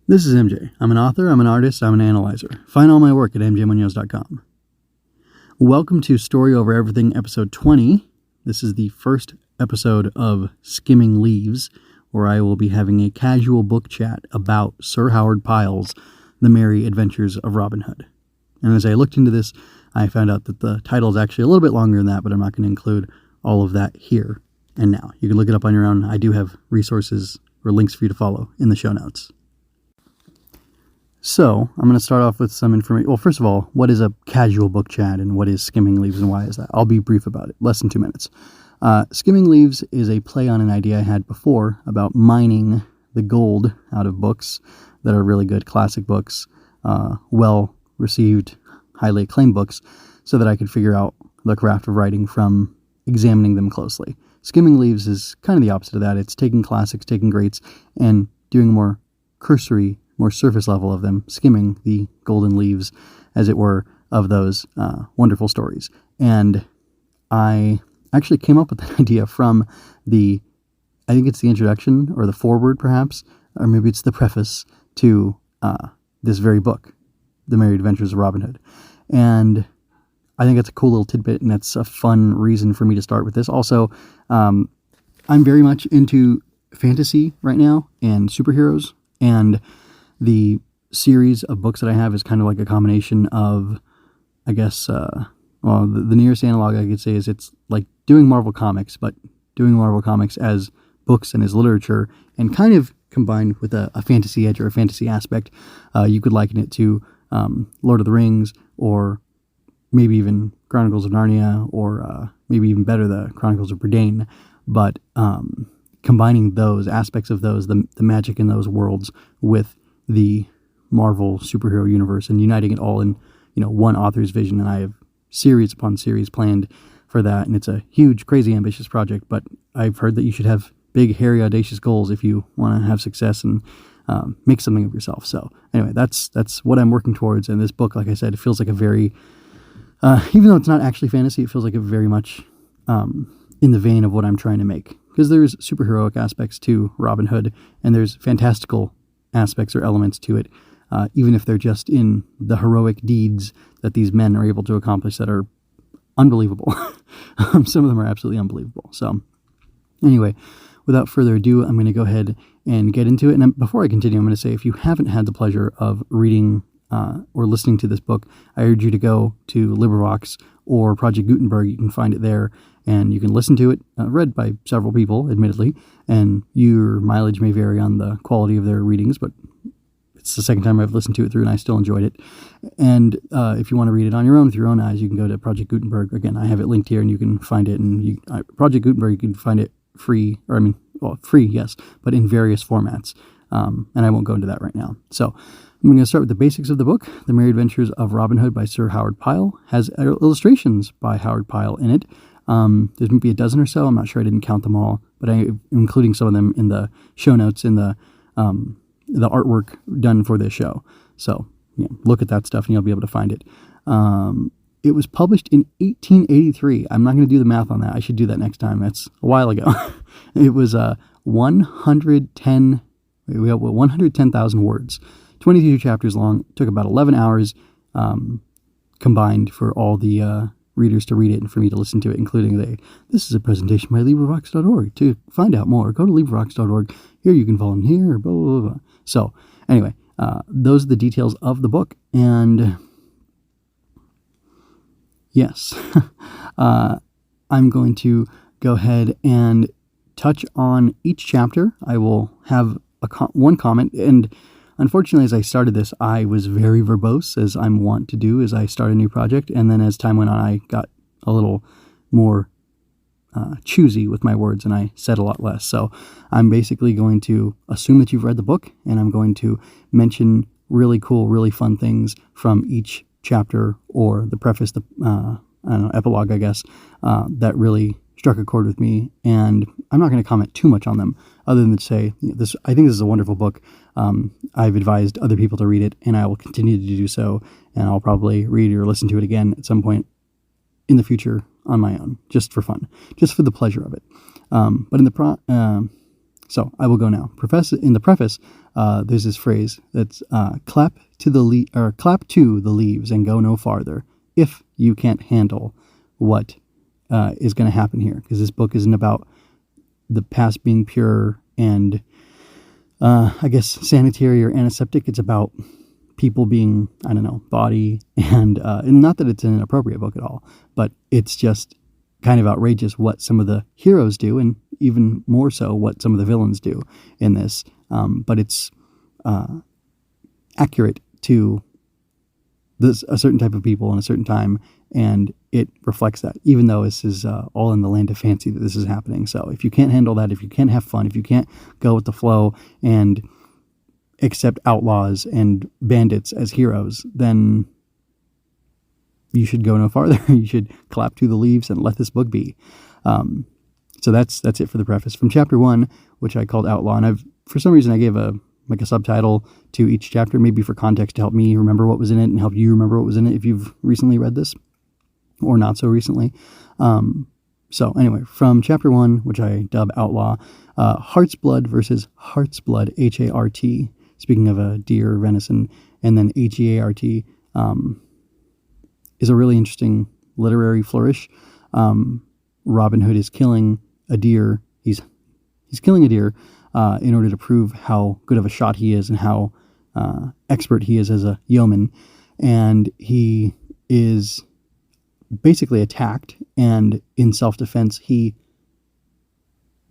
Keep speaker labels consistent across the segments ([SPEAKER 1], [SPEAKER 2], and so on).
[SPEAKER 1] This is MJ. I'm an author, I'm an artist, I'm an analyzer. Find all my work at mjmunoz.com. Welcome to Story Over Everything, episode 20. This is the first episode of Skimming Leaves, where I will be having a casual book chat about Sir Howard Pyle's The Merry Adventures of Robin Hood. And as I looked into this, I found out that the title is actually a little bit longer than that, but I'm not going to include all of that here and now. You can look it up on your own. I do have resources or links for you to follow in the show notes. So, I'm going to start off with some information. Well, first of all, what is a casual book chat and what is Skimming Leaves and why is that? I'll be brief about it, less than 2 minutes. Skimming Leaves is a play on an idea I had before about mining the gold out of books that are really good classic books, well-received, highly acclaimed books, so that I could figure out the craft of writing from examining them closely. Skimming Leaves is kind of the opposite of that. It's taking classics, taking greats, and doing more cursory, more surface level of them, skimming the golden leaves, as it were, of those wonderful stories. And I actually came up with that idea from I think it's the introduction, or the foreword perhaps, or maybe it's the preface to this very book, The Merry Adventures of Robin Hood. And I think it's a cool little tidbit, and it's a fun reason for me to start with this. Also, I'm very much into fantasy right now and superheroes, and the series of books that I have is kind of like a combination of, I guess, the nearest analog I could say is it's like doing Marvel Comics, but doing Marvel Comics as books and as literature, and kind of combined with a fantasy edge or a fantasy aspect. You could liken it to Lord of the Rings, or maybe even Chronicles of Narnia, or maybe even better, the Chronicles of Bridane. But combining those aspects of those, the magic in those worlds, with the Marvel superhero universe, and uniting it all in, one author's vision. And I have series upon series planned for that, and it's a huge, crazy, ambitious project. But I've heard that you should have big, hairy, audacious goals if you want to have success and make something of yourself. So anyway, that's what I'm working towards. And this book, like I said, it feels like a very, even though it's not actually fantasy, it feels like it very much in the vein of what I'm trying to make. Because there's superheroic aspects to Robin Hood, and there's fantastical aspects or elements to it, even if they're just in the heroic deeds that these men are able to accomplish that are unbelievable. Some of them are absolutely unbelievable. So anyway, without further ado, I'm going to go ahead and get into it. And before I continue, I'm going to say, if you haven't had the pleasure of reading or listening to this book, I urge you to go to LibriVox or Project Gutenberg. You can find it there, and you can listen to it, read by several people, admittedly, and your mileage may vary on the quality of their readings, but it's the second time I've listened to it through, and I still enjoyed it. And if you want to read it on your own, with your own eyes, you can go to Project Gutenberg. Again, I have it linked here, and you can find it. And Project Gutenberg, you can find it free, free, yes, but in various formats. And I won't go into that right now. So I'm going to start with the basics of the book. The Merry Adventures of Robin Hood by Sir Howard Pyle has illustrations by Howard Pyle in it. There's maybe a dozen or so. I'm not sure. I didn't count them all, but I'm including some of them in the show notes, in the artwork done for this show. So look at that stuff and you'll be able to find it. It was published in 1883. I'm not going to do the math on that. I should do that next time. That's a while ago. It was 110,000 words, 22 chapters long. It took about 11 hours combined for all the readers to read it and for me to listen to it, including this is a presentation by LibriVox.org. To find out more, go to LibriVox.org. Here you can volunteer, blah, blah, blah. So anyway, those are the details of the book. And yes, I'm going to go ahead and touch on each chapter. I will have one comment, and unfortunately, as I started this, I was very verbose, as I'm wont to do as I start a new project, and then as time went on, I got a little more choosy with my words, and I said a lot less. So I'm basically going to assume that you've read the book, and I'm going to mention really cool, really fun things from each chapter, or the preface, the epilogue, I guess, that really struck a chord with me. And I'm not going to comment too much on them, other than to say, I think this is a wonderful book. I've advised other people to read it, and I will continue to do so. And I'll probably read or listen to it again at some point in the future on my own, just for fun, just for the pleasure of it. But in the So I will go now. In the preface, there's this phrase that's clap to the leaves and go no farther if you can't handle what is going to happen here, because this book isn't about the past being pure and I guess sanitary or antiseptic. It's about people being, I don't know, body and not that it's an inappropriate book at all, but it's just kind of outrageous what some of the heroes do, and even more so what some of the villains do in this. But it's accurate to a certain type of people in a certain time, and it reflects that, even though this is all in the land of fancy that this is happening. So if you can't handle that, if you can't have fun, if you can't go with the flow and accept outlaws and bandits as heroes, then you should go no farther. You should clap to the leaves and let this book be. So that's it for the preface. From chapter 1, which I called Outlaw, and for some reason I gave a subtitle to each chapter, maybe for context to help me remember what was in it and help you remember what was in it if you've recently read this or not so recently. So anyway, from chapter 1, which I dub Outlaw, Heart's Blood versus Heart's Blood, H-A-R-T, speaking of a deer, venison, and then H-E-A-R-T, is a really interesting literary flourish. Robin Hood is killing a deer. He's killing a deer in order to prove how good of a shot he is and how expert he is as a yeoman. And he is basically attacked, and in self-defense he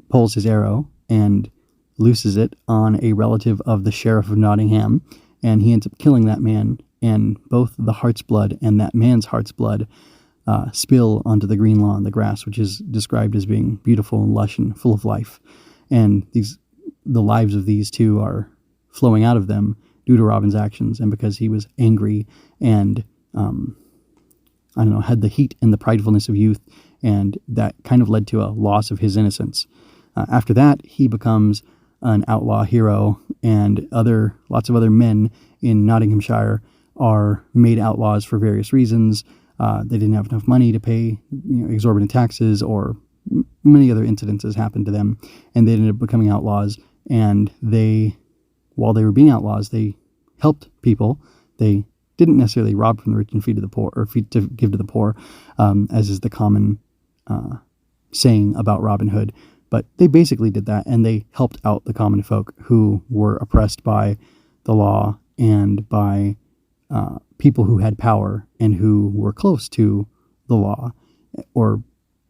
[SPEAKER 1] pulls his arrow and looses it on a relative of the Sheriff of Nottingham, and he ends up killing that man, and both the heart's blood and that man's heart's blood spill onto the green lawn, the grass, which is described as being beautiful and lush and full of life. And the lives of these two are flowing out of them due to Robin's actions, and because he was angry and had the heat and the pridefulness of youth, and that kind of led to a loss of his innocence. After that, he becomes an outlaw hero, and lots of other men in Nottinghamshire are made outlaws for various reasons. They didn't have enough money to pay exorbitant taxes, or many other incidences happened to them, and they ended up becoming outlaws. And while they were being outlaws, they helped people. They didn't necessarily rob from the rich and feed to the poor, or feed to give to the poor, as is the common saying about Robin Hood. But they basically did that, and they helped out the common folk who were oppressed by the law and by people who had power and who were close to the law, or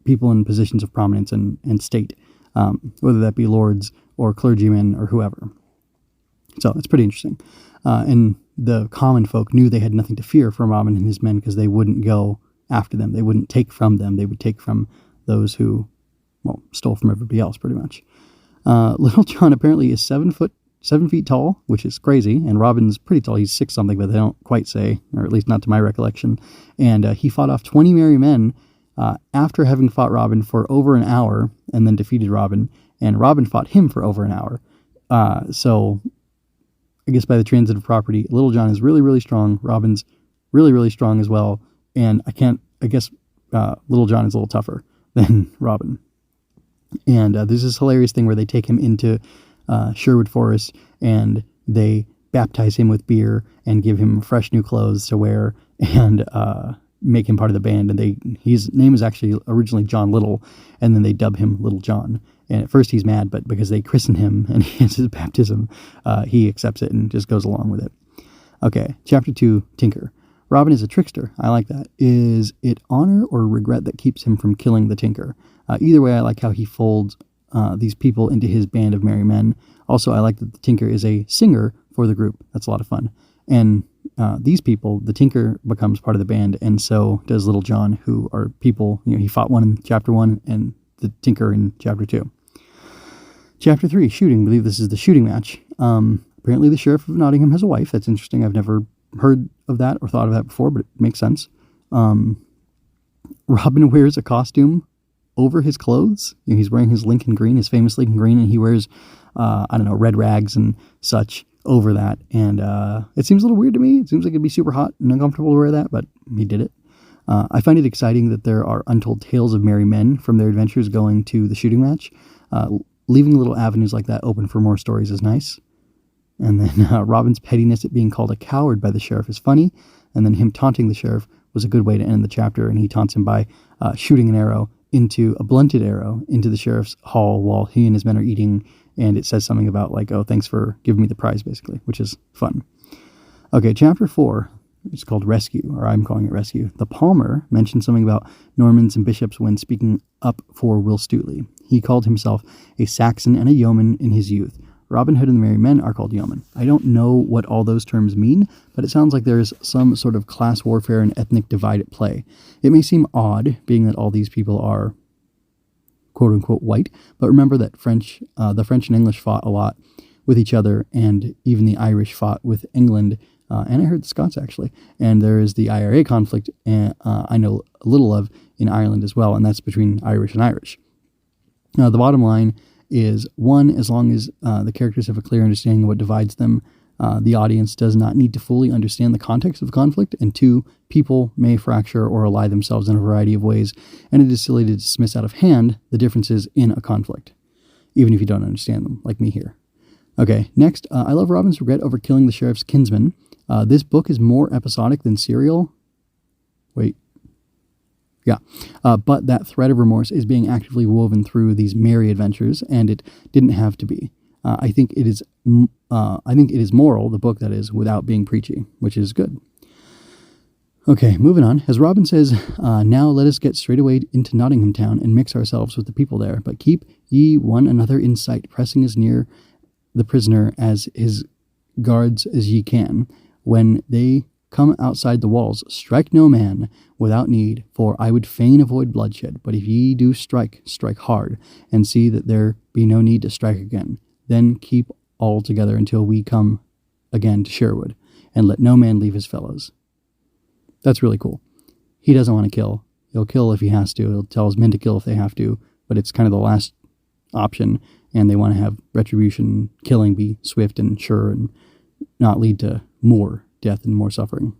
[SPEAKER 1] people in positions of prominence and state, whether that be lords or clergymen or whoever. So it's pretty interesting. And the common folk knew they had nothing to fear from Robin and his men, because they wouldn't go after them. They wouldn't take from them. They would take from those who, stole from everybody else, pretty much. Little John apparently is 7 feet tall, which is crazy, and Robin's pretty tall. He's 6 something, but they don't quite say, or at least not to my recollection. And he fought off 20 merry men after having fought Robin for over an hour, and then defeated Robin, and Robin fought him for over an hour. So I guess by the transitive property, Little John is really, really strong. Robin's really, really strong as well. And I guess Little John is a little tougher than Robin. And there's this hilarious thing where they take him into Sherwood Forest, and they baptize him with beer and give him fresh new clothes to wear, and make him part of the band. And his name is actually originally John Little, and then they dub him Little John. And at first he's mad, but because they christen him and he has his baptism, he accepts it and just goes along with it. Okay, chapter 2, Tinker. Robin is a trickster. I like that. Is it honor or regret that keeps him from killing the Tinker? Either way, I like how he folds these people into his band of merry men. Also, I like that the Tinker is a singer for the group. That's a lot of fun. And these people, the Tinker becomes part of the band, and so does Little John, who are people, he fought one in chapter 1 and the Tinker in chapter 2. Chapter 3, shooting. I believe this is the shooting match. Apparently the Sheriff of Nottingham has a wife. That's interesting. I've never heard of that or thought of that before, but it makes sense. Robin wears a costume over his clothes. He's wearing his Lincoln green, his famous Lincoln green, and he wears, red rags and such over that. And it seems a little weird to me. It seems like it'd be super hot and uncomfortable to wear that, but he did it. I find it exciting that there are untold tales of merry men from their adventures going to the shooting match. leaving little avenues like that open for more stories is nice. And then Robin's pettiness at being called a coward by the sheriff is funny. And then him taunting the sheriff was a good way to end the chapter. And he taunts him by shooting a blunted arrow into the sheriff's hall while he and his men are eating. And it says something about like, oh, thanks for giving me the prize, basically, which is fun. Okay, chapter 4. It's called Rescue, or I'm calling it Rescue. The Palmer mentioned something about Normans and bishops when speaking up for Will Stuteley. He called himself a Saxon and a yeoman in his youth. Robin Hood and the Merry Men are called yeomen. I don't know what all those terms mean, but it sounds like there's some sort of class warfare and ethnic divide at play. It may seem odd, being that all these people are quote-unquote white, but remember that the French and English fought a lot with each other, and even the Irish fought with England, and I heard the Scots actually. And there is the IRA conflict, I know a little of, in Ireland as well, and that's between Irish and Irish. The bottom line is, one, as long as the characters have a clear understanding of what divides them, the audience does not need to fully understand the context of the conflict, and two, people may fracture or ally themselves in a variety of ways, and it is silly to dismiss out of hand the differences in a conflict, even if you don't understand them, like me here. Okay, next, I love Robin's regret over killing the sheriff's kinsman. This book is more episodic than serial. But that thread of remorse is being actively woven through these merry adventures, and it didn't have to be. I think it is moral, the book that is, without being preachy, which is good. Okay, moving on. As Robin says, now let us get straight away into Nottingham town and mix ourselves with the people there, but keep ye one another in sight, pressing as near the prisoner as his guards as ye can. When they come outside the walls, strike no man without need, for I would fain avoid bloodshed. But if ye do strike, strike hard, and see that there be no need to strike again. Then keep all together until we come again to Sherwood, and let no man leave his fellows. That's really cool. He doesn't want to kill. He'll kill if he has to. He'll tell his men to kill if they have to, but it's kind of the last option, and they want to have retribution, killing be swift and sure, and not lead to more death and more suffering.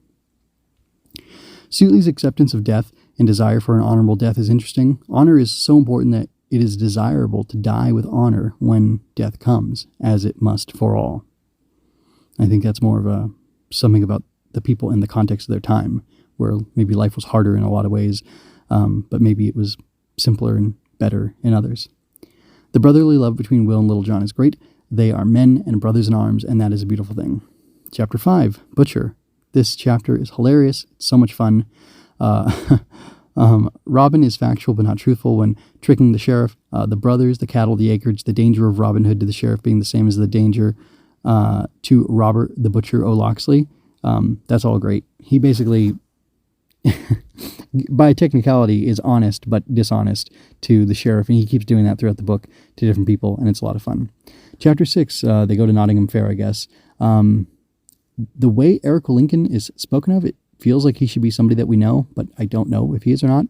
[SPEAKER 1] Stuteley's acceptance of death and desire for an honorable death is interesting. Honor is so important that it is desirable to die with honor when death comes, as it must for all. I think that's more of something about the people in the context of their time, where maybe life was harder in a lot of ways, but maybe it was simpler and better in others. The brotherly love between Will and Little John is great. They are men and brothers in arms, and that is a beautiful thing. Chapter 5, Butcher. This chapter is hilarious. It's so much fun. Robin is factual but not truthful when tricking the sheriff. The brothers, the cattle, the acreage, the danger of Robin Hood to the sheriff being the same as the danger to Robert the Butcher O'Locksley. That's all great. He basically, by technicality, is honest but dishonest to the sheriff, and he keeps doing that throughout the book to different people, and it's a lot of fun. Chapter 6, they go to Nottingham Fair, I guess. The way Eric Lincoln is spoken of, it feels like he should be somebody that we know, but I don't know if he is or not.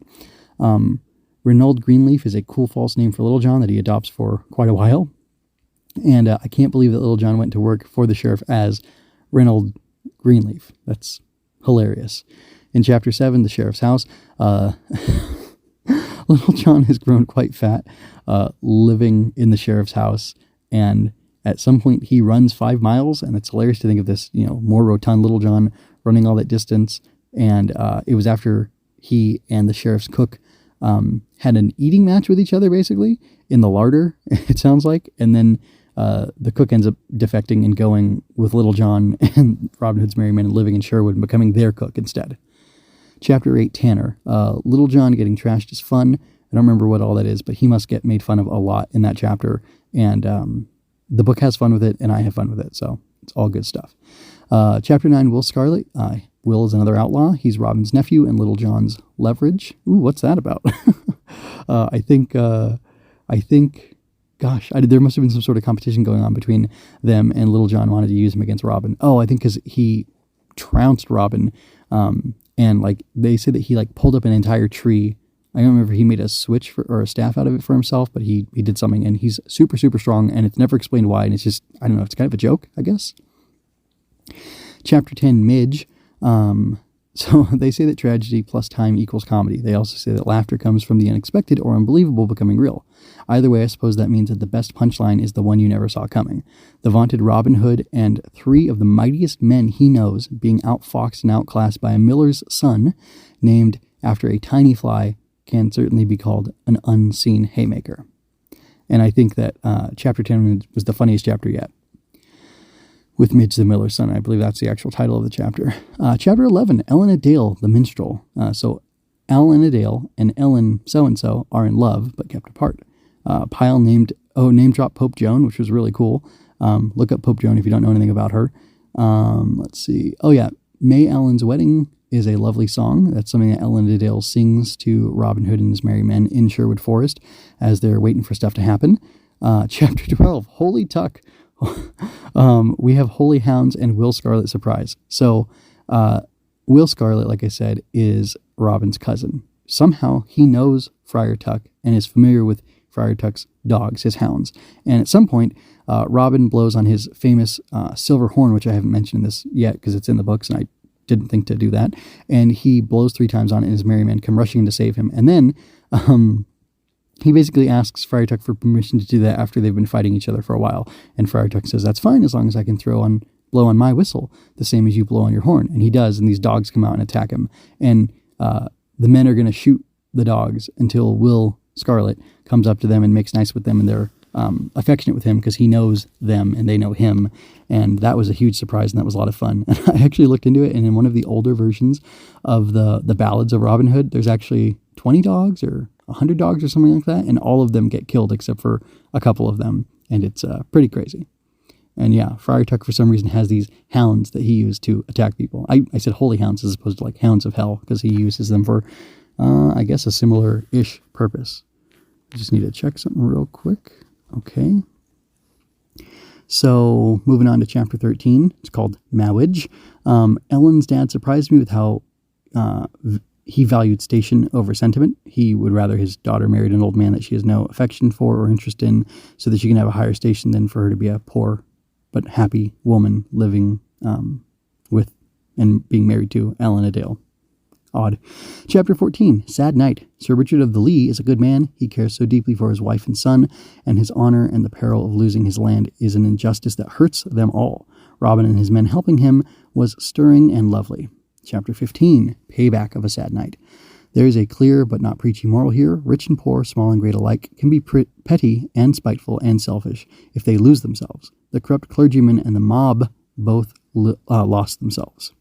[SPEAKER 1] Reynold Greenleaf is a cool false name for Little John that he adopts for quite a while. And I can't believe that Little John went to work for the sheriff as Reynold Greenleaf. That's hilarious. In chapter 7, the sheriff's house, Little John has grown quite fat, living in the sheriff's house, and at some point he runs 5 miles, and it's hilarious to think of this, more rotund Little John running all that distance. And it was after he and the sheriff's cook had an eating match with each other, basically, in the larder, it sounds like. And then the cook ends up defecting and going with Little John and Robin Hood's Merry Men and living in Sherwood and becoming their cook instead. Chapter 8, Tanner. Little John getting trashed is fun. I don't remember what all that is, but he must get made fun of a lot in that chapter. And the book has fun with it, and I have fun with it, so it's all good stuff. Chapter 9, Will Scarlet. Will is another outlaw. He's Robin's nephew and Little John's leverage. Ooh, what's that about? I think, there must have been some sort of competition going on between them, and Little John wanted to use him against Robin. Oh, I think because he trounced Robin, and they say that he pulled up an entire tree. I don't remember if he made a switch or a staff out of it for himself, but he did something, and he's super, super strong, and it's never explained why, and it's just, I don't know, it's kind of a joke, I guess. Chapter 10, Midge. So they say that tragedy plus time equals comedy. They also say that laughter comes from the unexpected or unbelievable becoming real. Either way, I suppose that means that the best punchline is the one you never saw coming. The vaunted Robin Hood and 3 of the mightiest men he knows being outfoxed and outclassed by a miller's son named after a tiny fly can certainly be called an unseen haymaker. And I think that chapter 10 was the funniest chapter yet. With Midge the Miller's son. I believe that's the actual title of the chapter. Chapter 11, Ellen a Dale, the minstrel. So Ellen a Dale and Ellen so-and-so are in love, but kept apart. Pyle name dropped Pope Joan, which was really cool. Look up Pope Joan if you don't know anything about her. Let's see. Oh yeah, May Ellen's Wedding is a lovely song. That's something that Ellen a Dale sings to Robin Hood and his merry men in Sherwood Forest as they're waiting for stuff to happen. Chapter 12, Holy Tuck. We have Holy Hounds and Will Scarlet surprise. So, Will Scarlet, like I said, is Robin's cousin. Somehow he knows Friar Tuck and is familiar with Friar Tuck's dogs, his hounds. And at some point, Robin blows on his famous silver horn, which I haven't mentioned this yet because it's in the books and I didn't think to do that. And he blows 3 times on it and his merry men come rushing in to save him. And then, he basically asks Friar Tuck for permission to do that after they've been fighting each other for a while. And Friar Tuck says, that's fine as long as I can blow on my whistle, the same as you blow on your horn. And he does, and these dogs come out and attack him. And the men are going to shoot the dogs until Will Scarlet comes up to them and makes nice with them, and they're affectionate with him because he knows them and they know him. And that was a huge surprise, and that was a lot of fun. And I actually looked into it, and in one of the older versions of the ballads of Robin Hood, there's actually 20 dogs or 100 dogs or something like that, and all of them get killed except for a couple of them, and it's pretty crazy. And yeah, Friar Tuck for some reason has these hounds that he used to attack people. I said holy hounds as opposed to like hounds of hell because he uses them for, I guess, a similar-ish purpose. I just need to check something real quick. Okay. So moving on to chapter 13, it's called Marriage. Ellen's dad surprised me with how he valued station over sentiment. He would rather his daughter married an old man that she has no affection for or interest in so that she can have a higher station than for her to be a poor but happy woman living with and being married to Ellen a Dale. Odd. Chapter 14, Sad Night. Sir Richard of the Lee is a good man. He cares so deeply for his wife and son, and his honor and the peril of losing his land is an injustice that hurts them all. Robin and his men helping him was stirring and lovely. Chapter 15, Payback of a Sad Night. There is a clear but not preachy moral here. Rich and poor, small and great alike, can be petty and spiteful and selfish if they lose themselves. The corrupt clergyman and the mob both lost themselves.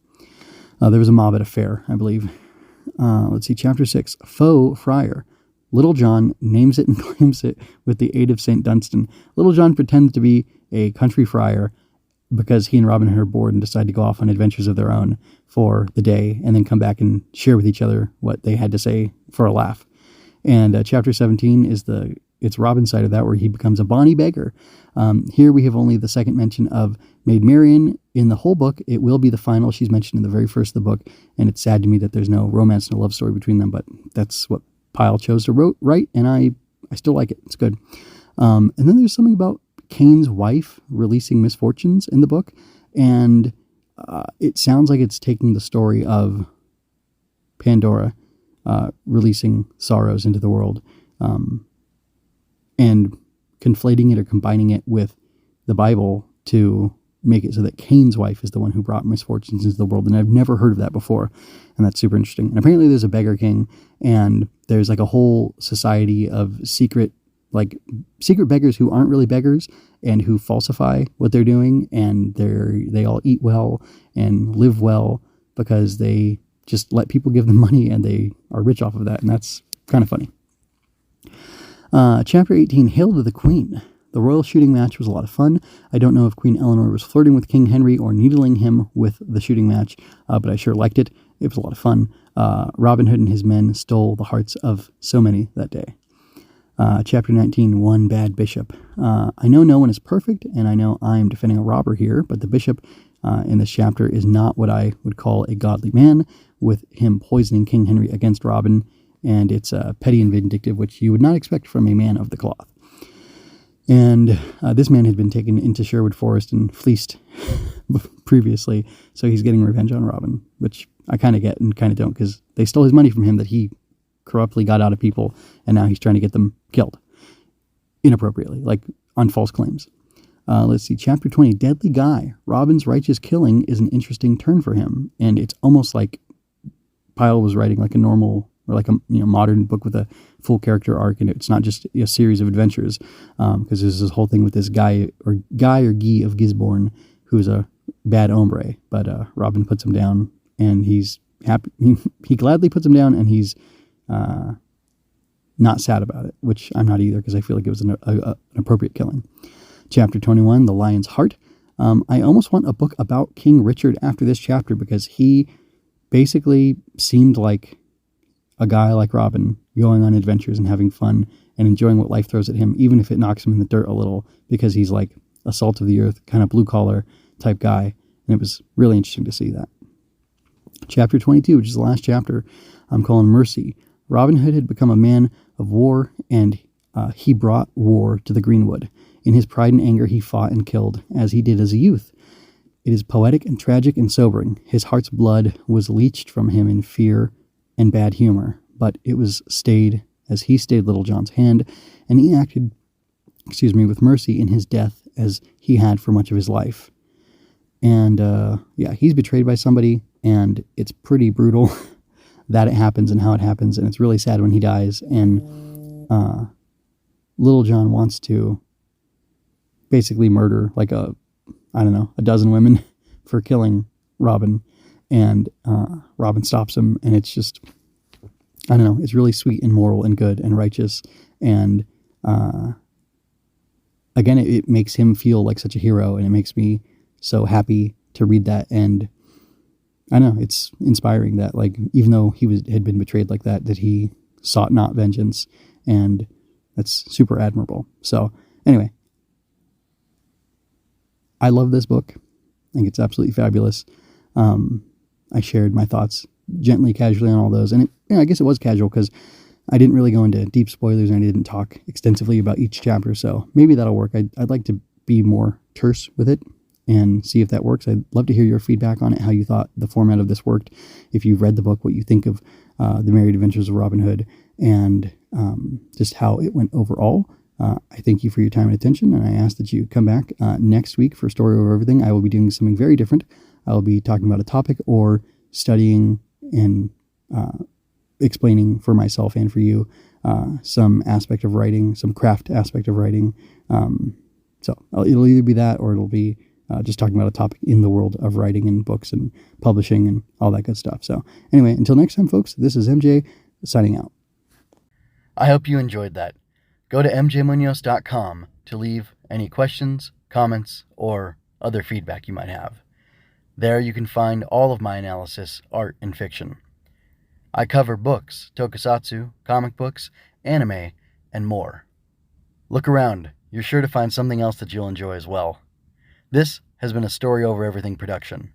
[SPEAKER 1] There was a mob at a fair, I believe. Let's see, chapter 6, Faux Friar. Little John names it and claims it with the aid of St. Dunstan. Little John pretends to be a country friar because he and Robin Hood are bored and decide to go off on adventures of their own for the day and then come back and share with each other what they had to say for a laugh. And chapter 17 is it's Robin's side of that, where he becomes a bonny beggar. Here we have only the second mention of Maid Marian in the whole book. It will be the final. She's mentioned in the very first of the book, and it's sad to me that there's no romance, no love story between them, but that's what Pyle chose to write, and I still like it. It's good. And then there's something about Cain's wife releasing misfortunes in the book, and it sounds like it's taking the story of Pandora releasing sorrows into the world and conflating it or combining it with the Bible to make it so that Cain's wife is the one who brought misfortunes into the world. And I've never heard of that before. And that's super interesting. And apparently there's a beggar king, and there's like a whole society of secret beggars who aren't really beggars and who falsify what they're doing. And they all eat well and live well because they just let people give them money and they are rich off of that. And that's kind of funny. Chapter 18, Hail to the Queen. The royal shooting match was a lot of fun. I don't know if Queen Eleanor was flirting with King Henry or needling him with the shooting match, but I sure liked it. It was a lot of fun. Robin Hood and his men stole the hearts of so many that day. Chapter 19, One Bad Bishop. I know no one is perfect, and I know I'm defending a robber here, but the bishop in this chapter is not what I would call a godly man, with him poisoning King Henry against Robin, and it's petty and vindictive, which you would not expect from a man of the cloth. And this man had been taken into Sherwood Forest and fleeced previously, so he's getting revenge on Robin, which I kind of get and kind of don't, because they stole his money from him that he corruptly got out of people, and now he's trying to get them killed inappropriately, like on false claims. Let's see, Chapter 20, Deadly Guy. Robin's righteous killing is an interesting turn for him, and it's almost like Pyle was writing like a normal or like a modern book with a full character arc, and it's not just a series of adventures, because there's this whole thing with this guy or Guy of Gisborne, who's a bad hombre, but Robin puts him down, and he's happy. He gladly puts him down, and he's not sad about it, which I'm not either, because I feel like it was an appropriate killing. Chapter 21, The Lion's Heart. I almost want a book about King Richard after this chapter, because he basically seemed like a guy like Robin, going on adventures and having fun and enjoying what life throws at him, even if it knocks him in the dirt a little, because he's like a salt of the earth, kind of blue collar type guy. And it was really interesting to see that. Chapter 22, which is the last chapter, I'm calling Mercy. Robin Hood had become a man of war, and he brought war to the Greenwood. In his pride and anger, he fought and killed, as he did as a youth. It is poetic and tragic and sobering. His heart's blood was leached from him in fear and bad humor, but it was stayed as he stayed Little John's hand, and he acted, with mercy in his death as he had for much of his life. And he's betrayed by somebody, and it's pretty brutal that it happens and how it happens, and it's really sad when he dies. And Little John wants to basically murder like a dozen women for killing Robin, and Robin stops him, and it's just, it's really sweet and moral and good and righteous, and again, it makes him feel like such a hero, and it makes me so happy to read that. And it's inspiring that, like, even though he had been betrayed like that he sought not vengeance, and that's super admirable. So anyway, I love this book. I think it's absolutely fabulous. I shared my thoughts gently, casually on all those, and I guess it was casual because I didn't really go into deep spoilers, and I didn't talk extensively about each chapter, so maybe that'll work. I'd like to be more terse with it and see if that works. I'd love to hear your feedback on it, how you thought the format of this worked, if you've read the book, what you think of The Married Adventures of Robin Hood, and just how it went overall. I thank you for your time and attention, and I ask that you come back next week for Story Over Everything. I will be doing something very different. I will be talking about a topic or studying and explaining for myself and for you some aspect of writing, some craft aspect of writing. So it'll either be that, or it'll be just talking about a topic in the world of writing and books and publishing and all that good stuff. So anyway, until next time, folks, this is MJ signing out. I hope you enjoyed that. Go to mjmunoz.com to leave any questions, comments, or other feedback you might have. There you can find all of my analysis, art, and fiction. I cover books, tokusatsu, comic books, anime, and more. Look around. You're sure to find something else that you'll enjoy as well. This has been a Story Over Everything production.